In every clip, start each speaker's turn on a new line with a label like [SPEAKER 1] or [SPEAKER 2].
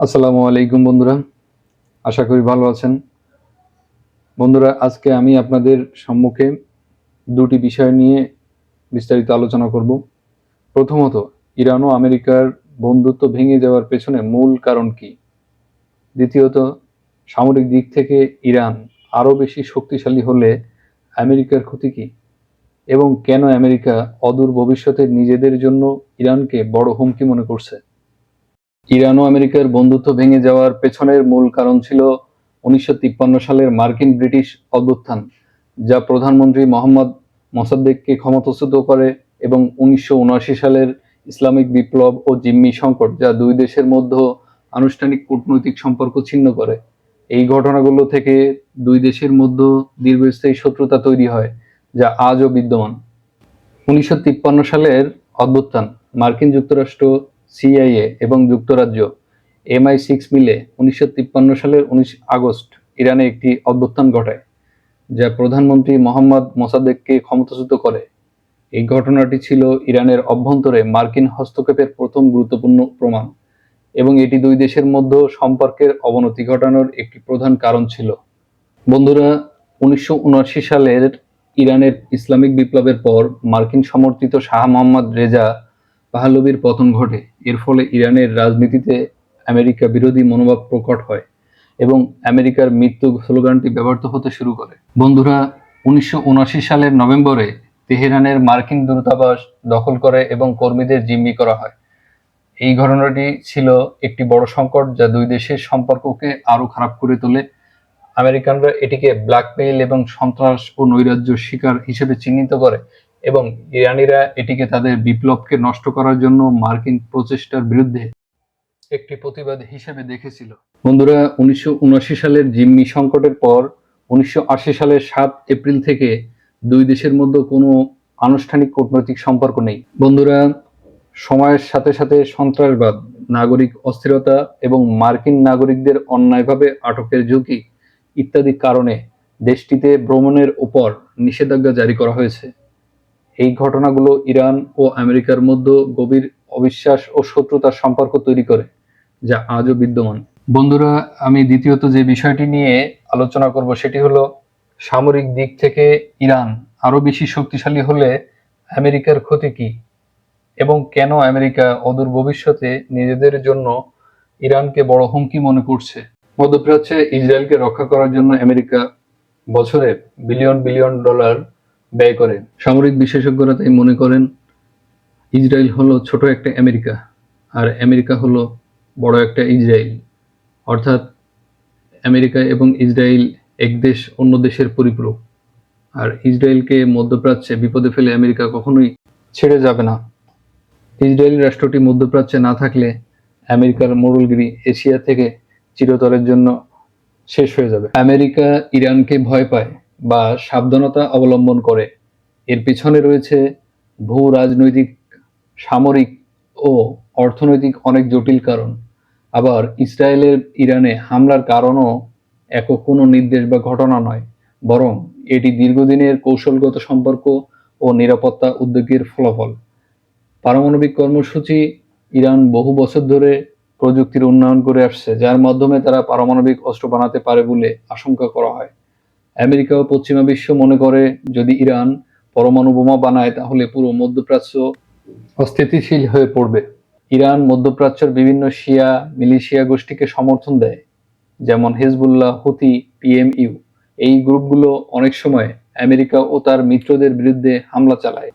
[SPEAKER 1] আসসালামু আলাইকুম বন্ধুরা, আশা করি ভালো আছেন। বন্ধুরা, আজকে আমি আপনাদের সম্মুখে দুটি বিষয় নিয়ে বিস্তারিত আলোচনা করব। প্রথমত, ইরান ও আমেরিকার বন্ধুত্ব ভেঙে যাওয়ার পেছনে মূল কারণ কি। দ্বিতীয়ত, সামরিক দিক থেকে ইরান আরও বেশি শক্তিশালী হলে আমেরিকার ক্ষতি কি এবং কেন আমেরিকা অদূর ভবিষ্যতে নিজেদের জন্য ইরানকে বড় হুমকি মনে করছে। ইরান ও আমেরিকার বন্ধুত্ব ভেঙে যাওয়ার পেছনের মূল কারণ ছিল 1953 সালের মার্কিন ব্রিটিশ অভ্যুত্থান, যা প্রধানমন্ত্রী মোহাম্মদ মোসাদ্দেককে ক্ষমতাচ্যুত করে, এবং 1979 সালের ইসলামিক বিপ্লব ও জিম্মি সংকট, যা দুই দেশের মধ্যে আনুষ্ঠানিক কূটনৈতিক সম্পর্ক ছিন্ন করে। এই ঘটনাগুলো থেকে দুই দেশের মধ্যে দীর্ঘস্থায়ী শত্রুতা তৈরি হয়, যা আজও বিদ্যমান। 1953 সালের অভ্যুত্থান, মার্কিন যুক্তরাষ্ট্র, সিআইএ এবং যুক্তরাজ্য MI6 মিলে 1953 সালের 19 আগস্ট ইরানে একটি অভ্যুত্থান ঘটায়, যা প্রধানমন্ত্রী মোহাম্মদ মোসাদ্দেককে ক্ষমতাচ্যুত করে। এই ঘটনাটি ছিল ইরানের অভ্যন্তরে মার্কিন হস্তক্ষেপের প্রথম গুরুত্বপূর্ণ প্রমাণ, এবং এটি দুই দেশের মধ্যে সম্পর্কের অবনতি ঘটানোর একটি প্রধান কারণ ছিল। বন্ধুরা, 1979 সালের ইরানের ইসলামিক বিপ্লবের পর মার্কিন সমর্থিত শাহ মোহাম্মদ রেজা পাহলভির পতন ঘটে। এর ফলে ইরানের রাজনীতিতে আমেরিকা বিরোধী মনোভাব প্রকট হয় এবং আমেরিকার মৃত্যু স্লোগানটি ব্যবহৃত হতে শুরু করে। বন্ধুরা, 1979 সালের নভেম্বরে তেহরানের মার্কিন দূতাবাস দখল করে এবং কর্মীদের জিম্মি করা হয়। এই ঘটনাটি ছিল একটি বড় সংকট, যা দুই দেশের সম্পর্ককে আরো খারাপ করে তোলে। আমেরিকানরা এটিকে ব্ল্যাকমেইল এবং সন্ত্রাস ও নৈরাজ্য শিকার হিসেবে চিহ্নিত করে, এবং ইরানিরা এটিকে তাদের বিপ্লবকে নষ্ট করার জন্য মার্কিন প্রচেষ্টার বিরুদ্ধে একটি প্রতিবাদ হিসেবে দেখেছিল। বন্ধুরা, 1979 সালের জিম্মি সংকটের পর 1980 সালের 7 এপ্রিল থেকে দুই দেশের মধ্যে কোনো আনুষ্ঠানিক কূটনৈতিক সম্পর্ক নেই। বন্ধুরা, সময়ের সাথে সাথে সন্ত্রাসবাদ, নাগরিক অস্থিরতা এবং মার্কিন নাগরিকদের অন্যায়ভাবে আটকের ঝুঁকি ইত্যাদি কারণে দেশটিতে ভ্রমণের উপর নিষেধাজ্ঞা জারি করা হয়েছে। এই ঘটনাগুলো ইরান ও আমেরিকার মধ্যে গভীর অবিশ্বাস ও শত্রুতার সম্পর্ক তৈরি করে, যা আজও বিদ্যমান। বন্ধুরা, আমি দ্বিতীয়ত যে বিষয়টি নিয়ে আলোচনা করব সেটি হলো, সামরিক দিক থেকে ইরান আরো বেশি শক্তিশালী হলে আমেরিকার ক্ষতি কি এবং কেন আমেরিকা অদূর ভবিষ্যতে নিজেদের জন্য ইরানকে বড় হুমকি মনে করছে। মধ্যপ্রাচ্যে ইসরায়েলকে রক্ষা করার জন্য আমেরিকা বছরে বিলিয়ন বিলিয়ন ডলার ব্যয় করে। সামরিক বিশেষজ্ঞরা তাই মনে করেন ইসরায়েল হলো ছোট একটা আমেরিকা, আর আমেরিকা হলো বড় একটা ইসরায়েল। অর্থাৎ আমেরিকা এবং ইসরায়েল এক দেশ অন্য দেশের পরিপূরক, আর ইসরায়েলকে মধ্যপ্রাচ্যে বিপদে ফেলে আমেরিকা কখনোই ছেড়ে যাবে না। ইসরায়েল রাষ্ট্রটি মধ্যপ্রাচ্যে না থাকলে আমেরিকার মোড়লগিরি এশিয়া থেকে চিরতরের জন্য শেষ হয়ে যাবে। আমেরিকা ইরানকে ভয় পায় বা সাবধানতা অবলম্বন করে, এর পিছনে রয়েছে ভূ রাজনৈতিক, সামরিক ও অর্থনৈতিক অনেক জটিল কারণ। আবার ইসরায়েলের ইরানে হামলার কারণও একক কোনো নির্দেশ বা ঘটনা নয়, বরং এটি দীর্ঘদিনের কৌশলগত সম্পর্ক ও নিরাপত্তা উদ্যোগের ফলাফল। পারমাণবিক কর্মসূচি, ইরান বহু বছর ধরে প্রযুক্তির উন্নয়ন করে আসছে, যার মাধ্যমে তারা পারমাণবিক অস্ত্র বানাতে পারে বলে আশঙ্কা করা হয়। আমেরিকা ও পশ্চিমা বিশ্ব মনে করে, যদি ইরান পরমাণু বোমা বানায় তাহলে পুরো মধ্যপ্রাচ্য অস্থিতিশীল হয়ে পড়বে। ইরান মধ্যপ্রাচ্যের বিভিন্ন শিয়া মিলিশিয়া গোষ্ঠীকে সমর্থন দেয়, যেমন হিজবুল্লাহ, হুতি, পিএমইউ। এই গ্রুপগুলো অনেক সময় আমেরিকা ও তার মিত্রদের বিরুদ্ধে হামলা চালায়।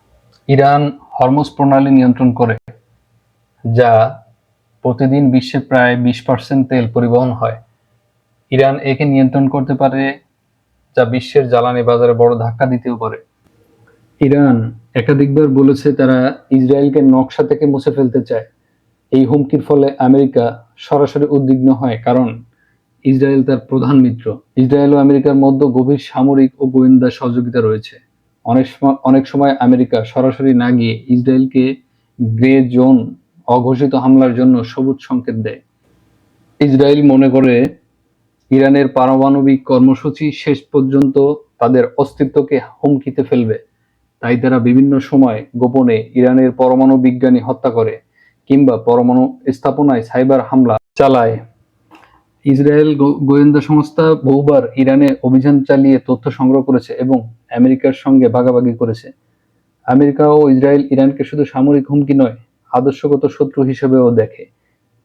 [SPEAKER 1] ইরান হরমুজ প্রণালী নিয়ন্ত্রণ করে, যা প্রতিদিন বিশ্বে প্রায় 20% তেল পরিবহন হয়। ইরান একে নিয়ন্ত্রণ করতে পারে, যা বিশ্বের জ্বালানি বাজারে বড় ধাক্কা দিতেও পারে। ইরান একাধিকবার বলেছে তারা ইসরায়েলকে নকশা থেকে মুছে ফেলতে চায়। এই হুমকির ফলে আমেরিকা সরাসরি উদ্বিগ্ন হয়, কারণ ইসরায়েল তার প্রধান মিত্র। ইসরায়েল ও আমেরিকার মধ্যে গভীর সামরিক ও গোয়েন্দা সহযোগিতা রয়েছে। অনেক সময় আমেরিকা সরাসরি না গিয়ে ইসরায়েলকে গ্রে জোন, অঘোষিত হামলার জন্য সবুজ সংকেত দেয়। ইসরায়েল মনে করে ইরানের পারমাণবিক কর্মসূচি শেষ পর্যন্ত তাদের অস্তিত্বকে হুমকিতে ফেলবে, তাই তারা বিভিন্ন সময় গোপনে ইরানের পরমাণু বিজ্ঞানী হত্যা করে কিংবা পরমাণু স্থাপনায় সাইবার হামলা চালায়। ইসরায়েল গোয়েন্দা সংস্থা বহুবার ইরানে অভিযান চালিয়ে তথ্য সংগ্রহ করেছে এবং আমেরিকার সঙ্গে ভাগাভাগি করেছে। আমেরিকা ও ইসরায়েল ইরানকে শুধু সামরিক হুমকি নয়, আদর্শগত শত্রু হিসেবেও দেখে।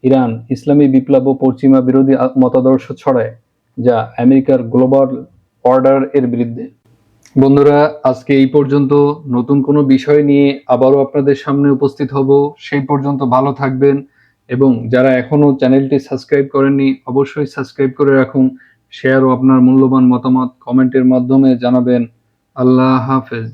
[SPEAKER 1] ইরান ইসলামী বিপ্লব ও পশ্চিমা বিরোধী মতাদর্শ ছড়ায়, যা আমেরিকার গ্লোবাল অর্ডার এর বিরুদ্ধে। বন্ধুরা, আজকে এই পর্যন্ত। নতুন কোনো বিষয় নিয়ে আবারও আপনাদের সামনে উপস্থিত হব। সেই পর্যন্ত ভালো থাকবেন এবং যারা এখনো চ্যানেলটি সাবস্ক্রাইব করেননি অবশ্যই সাবস্ক্রাইব করে রাখুন। শেয়ার ও আপনার মূল্যবান মতামত কমেন্টের মাধ্যমে জানাবেন। আল্লাহ হাফেজ।